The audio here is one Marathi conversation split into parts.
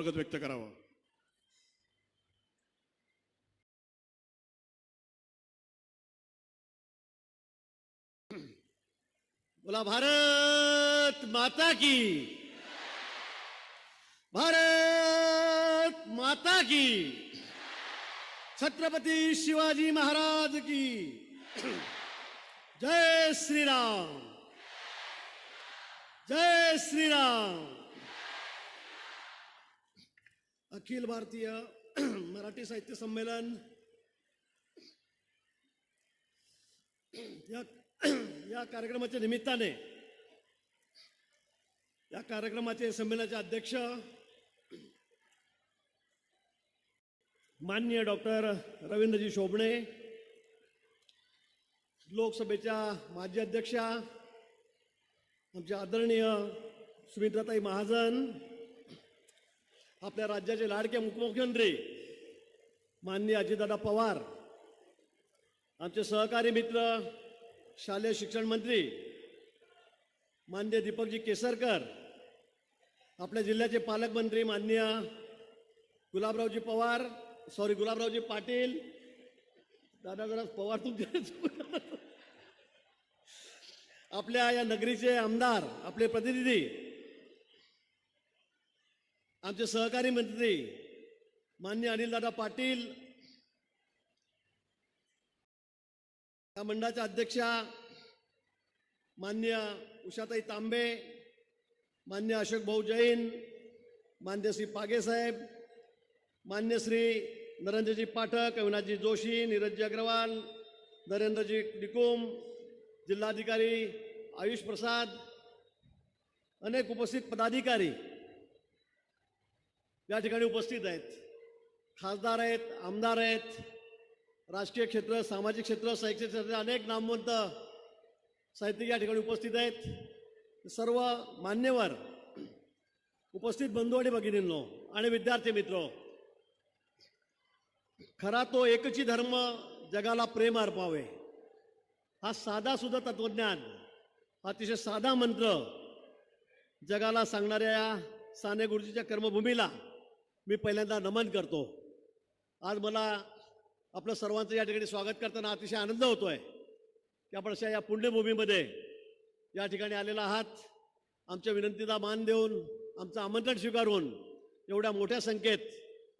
व्यक्त करावं। बोला भारत माता की, भारत माता की, छत्रपति शिवाजी महाराज की जय श्री राम, जय श्री राम। अखिल भारतीय मराठी साहित्य संमेलन या कार्यक्रमाच्या निमित्ताने या कार्यक्रमाचे संमेलनाचे अध्यक्ष माननीय डॉक्टर रवींद्रजी शोभणे, लोकसभेच्या माजी अध्यक्षा आमच्या आदरणीय सुमित्राताई महाजन, आपल्या राज्याचे लाडके उपमुख्यमंत्री माननीय अजितदादा पवार, आमचे सहकारी मित्र शालेय शिक्षण मंत्री माननीय दीपकजी केसरकर, आपल्या जिल्ह्याचे पालकमंत्री माननीय गुलाबरावजी पवार, गुलाबरावजी पाटील, दादा जरा पवार तुमचे, आपल्या या नगरीचे आमदार, आपले प्रतिनिधी, आमचे सहकारी मंत्री माननीय अनिलदादा पाटील, या मंडळाच्या अध्यक्षा माननीय उषाताई तांबे, मान्य अशोक भाऊ जैन, मान्य श्री पागे साहेब, मान्य श्री नरेंद्रजी पाठक, अविनाशजी जोशी, नीरजजी अग्रवाल, नरेंद्रजी निकुम, जिल्हाधिकारी आयुष प्रसाद, अनेक उपस्थित पदाधिकारी या ठिकाणी उपस्थित आहेत, खासदार आहेत, आमदार आहेत, राजकीय क्षेत्र, सामाजिक क्षेत्र, शैक्षणिक क्षेत्र, अनेक नामवंत साहित्यिक या ठिकाणी उपस्थित आहेत। सर्व मान्यवर, उपस्थित बंधू आणि भगिनींनो आणि विद्यार्थी मित्र, खरा तो एकची धर्म जगाला प्रेम अर्पावे, हा साधा सुद्धा तत्वज्ञान, अतिशय साधा मंत्र जगाला सांगणाऱ्या या साने गुरुजीच्या कर्मभूमीला मी पहिल्यांदा नमन करतो। आज मला आपलं सर्वांचं या ठिकाणी स्वागत करताना अतिशय आनंद होतोय की आपण अशा या पुण्यभूमीमध्ये या ठिकाणी आलेला आहात। आमच्या विनंतीला मान देऊन, आमचं आमंत्रण स्वीकारून एवढ्या मोठ्या संख्येत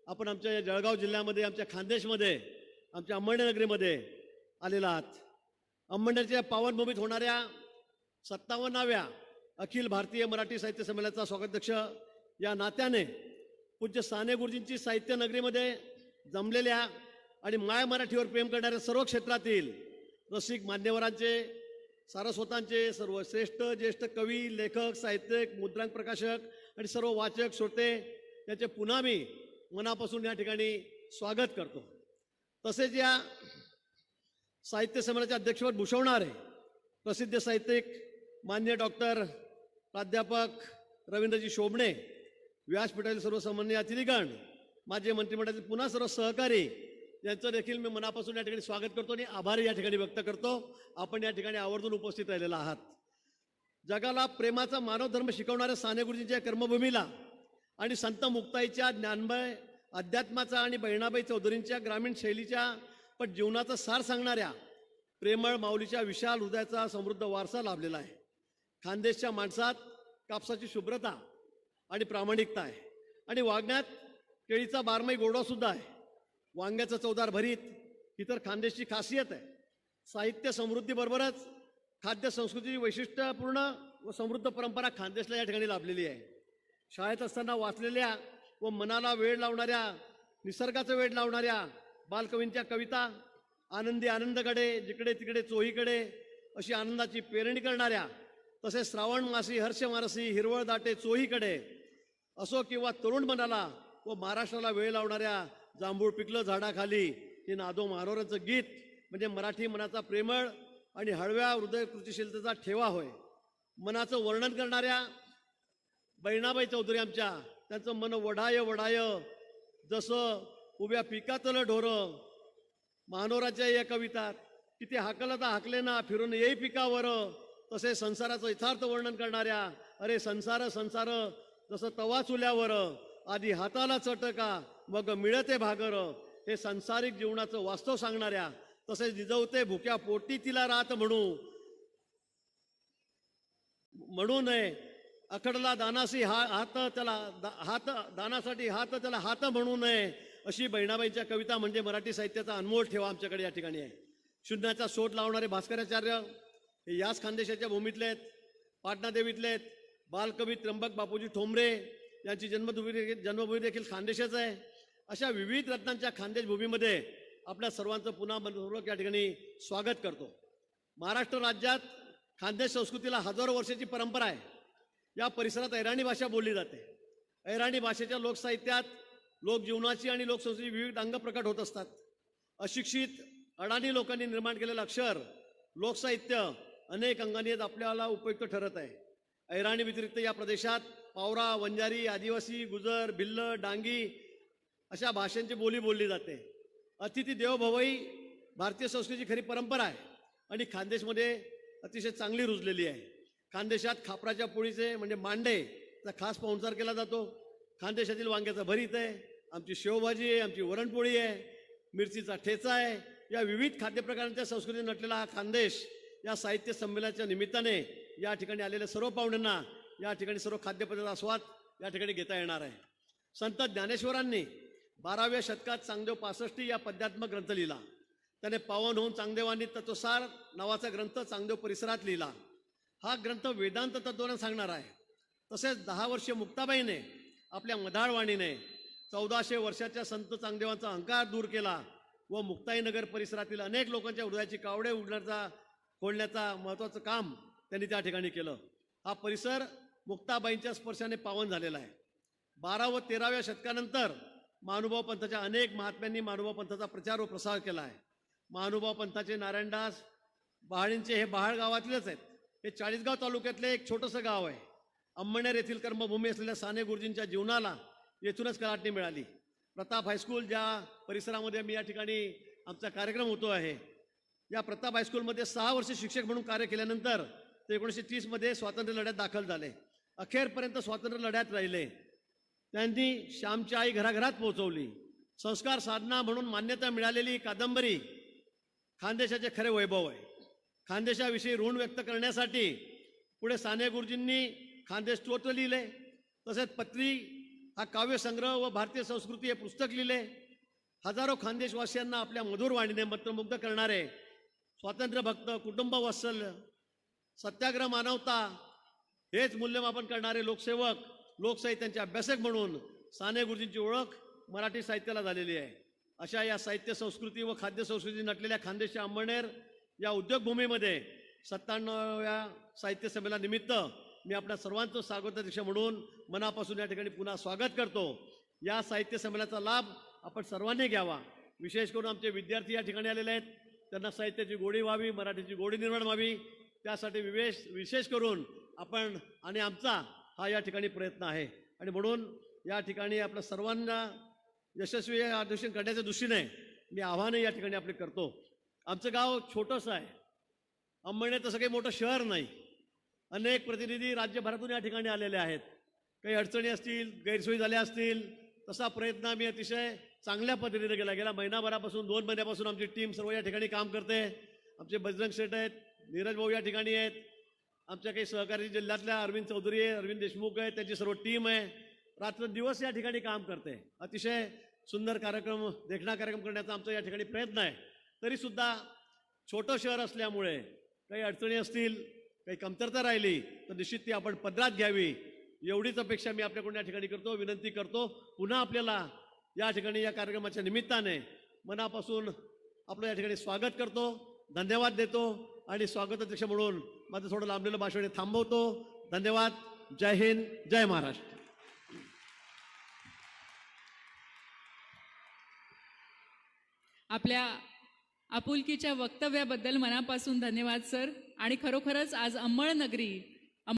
आपण आमच्या या जळगाव जिल्ह्यामध्ये, आमच्या खानदेशमध्ये, आमच्या अंमळनेरमध्ये आलेला आहात। अंमळनेरच्या पावनभूमीत होणाऱ्या 57व्या अखिल भारतीय मराठी साहित्य संमेलनाचा स्वागताध्यक्ष या नात्याने पूज्य साने गुरुजींची साहित्य नगरीमध्ये जमलेल्या आणि माय मराठीवर प्रेम करणाऱ्या सर्व क्षेत्रातील रसिक मान्यवरांचे, सारस्वतांचे, सर्व श्रेष्ठ ज्येष्ठ कवी, लेखक, साहित्यिक, मुद्रांक प्रकाशक आणि सर्व वाचक श्रोते यांचे पुन्हा मी मनापासून या ठिकाणी स्वागत करतो। तसेच या साहित्य संमेलनाचे अध्यक्षपद भूषवणारे प्रसिद्ध साहित्यिक मान्य डॉक्टर प्राध्यापक रवींद्रजी शोभणे, व्यासपीठातील सर्व सन्माननीय अतिथिगण, माझे मंत्रिमंडळातील पुन्हा सर्व सहकारी यांचं देखील मी मनापासून या ठिकाणी स्वागत करतो आणि आभार या ठिकाणी व्यक्त करतो। आपण या ठिकाणी आवर्जून उपस्थित राहिलेला आहात। जगाला प्रेमाचा मानव धर्म शिकवणाऱ्या साने गुरुजींच्या कर्मभूमीला आणि संत मुक्ताईच्या ज्ञानमय अध्यात्माचा आणि बहिणाबाई चौधरींच्या ग्रामीण शैलीच्या पण जीवनाचा सार सांगणाऱ्या प्रेमळ माऊलीच्या विशाल हृदयाचा समृद्ध वारसा लाभलेला आहे। खानदेशच्या माणसात कापसाची शुभ्रता आणि प्रामाणिकता आहे आणि वागण्यात केळीचा बारमाही गोडवा सुद्धा आहे। वांग्याचं चवदार भरीत ही तर खानदेशची खासियत आहे। साहित्य समृद्धीबरोबरच खाद्य संस्कृतीची वैशिष्ट्यपूर्ण व समृद्ध परंपरा खानदेशला या ठिकाणी लाभलेली आहे। शाळेत असताना वाचलेल्या व मनाला वेळ लावणाऱ्या, निसर्गाचा वेळ लावणाऱ्या बालकवींच्या कविता, आनंदी आनंदकडे, जिकडे तिकडे चोहीकडे अशी आनंदाची पेरणी करणाऱ्या, तसेच श्रावण मासी हर्ष मानसी हिरवळ दाटे चोहीकडे असो किंवा तरुण मनाला व महाराष्ट्राला वेळ लावणाऱ्या जांभूळ पिकलं झाडाखाली हे नादो मानोरांचं गीत म्हणजे मराठी मनाचा प्रेमळ आणि हळव्या हृदय कृतिशीलतेचा ठेवा होय। मनाचं वर्णन करणाऱ्या बहिणाबाई चौधरी आमच्या, त्यांचं मन वढाय वढाय जसं उभ्या पिकातलं ढोरं, मानोराच्या या कवितात किती हाकलता हाकले ना फिरून येई पिकावर, तसे संसाराचं यथार्थ वर्णन करणाऱ्या, अरे संसार संसार जसं तवा चुल्यावर, आधी हाताला चटका मग मिळते भागर, हे सांसारिक जीवनाचं वास्तव सांगणाऱ्या, तसेच निजवते भुक्या पोटी तिला रात म्हणू नये, अखडला दानासी हात त्याला हात दानासाठी हात त्याला हात म्हणू नये, अशी बहिणाबाईच्या कविता म्हणजे मराठी साहित्याचा अनमोल ठेवा आमच्याकडे या ठिकाणी आहे. शून्याचा शोध लावणारे भास्कराचार्य हे याच खानदेशाच्या भूमीतले आहेत, पाटणादेवीतले आहेत. बालकवी त्र्यंबक बापूजी ठोंबरे यांची जन्मभूमी देखील खानदेशाच आहे. अशा विविध रत्नांच्या खानदेश भूमीमध्ये आपल्या सर्वांचं पुन्हा मनपूर्वक या ठिकाणी स्वागत करतो. महाराष्ट्र राज्यात खानदेश संस्कृतीला हजारो वर्षाची परंपरा आहे. या परिसरात अहिराणी भाषा बोलली जाते. अहिराणी भाषेच्या लोकसाहित्यात लोकजीवनाची आणि लोकसंस्कृतीची विविध अंग प्रकट होत असतात. अशिक्षित अडाणी लोकांनी निर्माण केलेलं अक्षर लोकसाहित्य अनेक अंगांनी आपल्याला उपयुक्त ठरत आहे. अहिराणी व्यतिरिक्त या प्रदेशात पावरा, वंजारी, आदिवासी, गुजर, भिल्ल, डांगी अशा भाषांची बोली बोलली जाते. अतिथी देवो भवई भारतीय संस्कृतीची खरी परंपरा आहे आणि खानदेशमध्ये अतिशय चांगली रुजलेली आहे. खानदेशात खापराच्या पोळीचे म्हणजे मांडेचा खास पाहुणचार केला जातो. खानदेशातील वांग्याचं भरीत आहे, आमची शेवभाजी आहे, आमची वरणपोळी आहे, मिरचीचा ठेचा आहे. या विविध खाद्यप्रकारांच्या संस्कृती नटलेला हा खानदेश या साहित्य संमेलनाच्या निमित्ताने या ठिकाणी आलेल्या सर्व पाहुण्यांना या ठिकाणी सर्व खाद्यपदार्थ आस्वाद या ठिकाणी घेता येणार आहे. संत ज्ञानेश्वरांनी 12व्या शतकात चांगदेव 65 या पद्यात्मक ग्रंथ लिहिला. त्याने पावन होऊन चांगदेवांनी तत्वसार नावाचा ग्रंथ चांगदेव परिसरात लिहिला. हा ग्रंथ वेदांत तत्त्वानं सांगणार आहे. तसेच 10 वर्षे मुक्ताबाईने आपल्या मधाळवाणीने 1400 वर्षाच्या संत चांगदेवांचा अहंकार दूर केला व मुक्ताईनगर परिसरातील अनेक लोकांच्या हृदयाची कावडे खोलण्याचा महत्त्वाचं काम त्यांनी त्या ठिकाणी केलं. हा परिसर मुक्ताबाईंच्या स्पर्शाने पावन झालेला आहे. 12 व 13व्या शतकानंतर महानुभाव पंथाच्या अनेक महात्म्यांनी महानुभाव पंथाचा प्रचार व प्रसार केला आहे. महानुभाव पंथाचे नारायणदास बहाळींचे हे बहाळ गावातलेच आहेत. हे 40गाव तालुक्यातले एक छोटंसं गाव आहे. अंमळनेर येथील कर्मभूमी असलेल्या साने गुरुजींच्या जीवनाला येथूनच कलाटणी मिळाली. प्रताप हायस्कूल ज्या परिसरामध्ये मी या ठिकाणी आमचा कार्यक्रम होतो आहे, या प्रताप हायस्कूलमध्ये 6 वर्ष शिक्षक म्हणून कार्य केल्यानंतर ते 1930 मध्ये स्वातंत्र्य लढ्यात दाखल झाले. अखेरपर्यंत स्वातंत्र्य लढ्यात राहिले. त्यांनी श्यामची आई घराघरात पोहोचवली. संस्कार साधना म्हणून मान्यता मिळालेली कादंबरी खानदेशाचे खरे वैभव आहे. खानदेशाविषयी ऋण व्यक्त करण्यासाठी पुढे साने गुरुजींनी खानदेश स्तोत्र लिहिले. तसेच पत्री हा काव्यसंग्रह व भारतीय संस्कृती हे पुस्तक लिहिले. हजारो खानदेशवासियांना आपल्या मधुर वाणीने मंत्रमुग्ध करणारे स्वातंत्र्य भक्त, कुटुंब वात्सल्य, सत्याग्रह, मानवता हेच मूल्यमापन करणारे लोकसेवक, लोकसाहित्यांचे अभ्यासक म्हणून साने गुरुजींची ओळख मराठी साहित्याला झालेली आहे. अशा या साहित्य संस्कृती व खाद्य संस्कृती नटलेल्या खानदेशच्या अंमळनेर या उद्योगभूमीमध्ये 57व्या साहित्य संमेलनानिमित्त मी आपल्या सर्वांचं स्वागताध्यक्ष म्हणून मनापासून या ठिकाणी पुन्हा स्वागत करतो. या साहित्य संमेलनाचा लाभ आपण सर्वांनी घ्यावा. विशेष करून आमचे विद्यार्थी या ठिकाणी आलेले आहेत. त्यांना साहित्याची गोडी व्हावी, मराठीची गोडी निर्माण व्हावी, त्यासाठी विशेष करून आपण आणि आमचा हा या ठिकाणी प्रयत्न आहे. आणि म्हणून या ठिकाणी आपल्या सर्वांना यशस्वी अधिवेशन करण्याच्या दृष्टीने मी आव्हानही या ठिकाणी आपले करतो. आमचं गाव छोटंसं आहे. अंमळनेर तसं काही मोठं शहर नाही. अनेक प्रतिनिधी राज्यभरातून या ठिकाणी आलेले आहेत. काही अडचणी असतील, गैरसोयी झाल्या असतील, तसा प्रयत्न आम्ही अतिशय चांगल्या पद्धतीने केला. गेल्या महिनाभरापासून 2 महिन्यापासून आमची टीम सर्व या ठिकाणी काम करते. आमचे बजरंग शेठ आहेत, नीरज भाऊ या ठिकाणी आहेत, आमच्या काही सहकारी जिल्ह्यातल्या अरविंद चौधरी आहे, अरविंद देशमुख आहे, त्यांची सर्व टीम आहे. रात्रंदिवस या ठिकाणी काम करते. अतिशय सुंदर कार्यक्रम, देखणा कार्यक्रम करण्याचा आमचा या ठिकाणी प्रयत्न आहे. तरीसुद्धा छोटं शहर असल्यामुळे काही अडचणी असतील, काही कमतरता राहिली तर निश्चित ती आपण पदरात घ्यावी, एवढीच अपेक्षा मी आपल्याकडून या ठिकाणी करतो, विनंती करतो. पुन्हा आपल्याला या ठिकाणी या कार्यक्रमाच्या निमित्ताने मनापासून आपलं या ठिकाणी स्वागत करतो, धन्यवाद देतो आणि स्वागताध्यक्ष म्हणून माझं थोडं लांबलेलं भाषण थांबवतो. धन्यवाद. जय हिंद, जय महाराष्ट्र. आपल्या आपुलकीच्या वक्तव्याबद्दल मनापासून धन्यवाद सर. आणि खरोखरच आज अंमळनगरी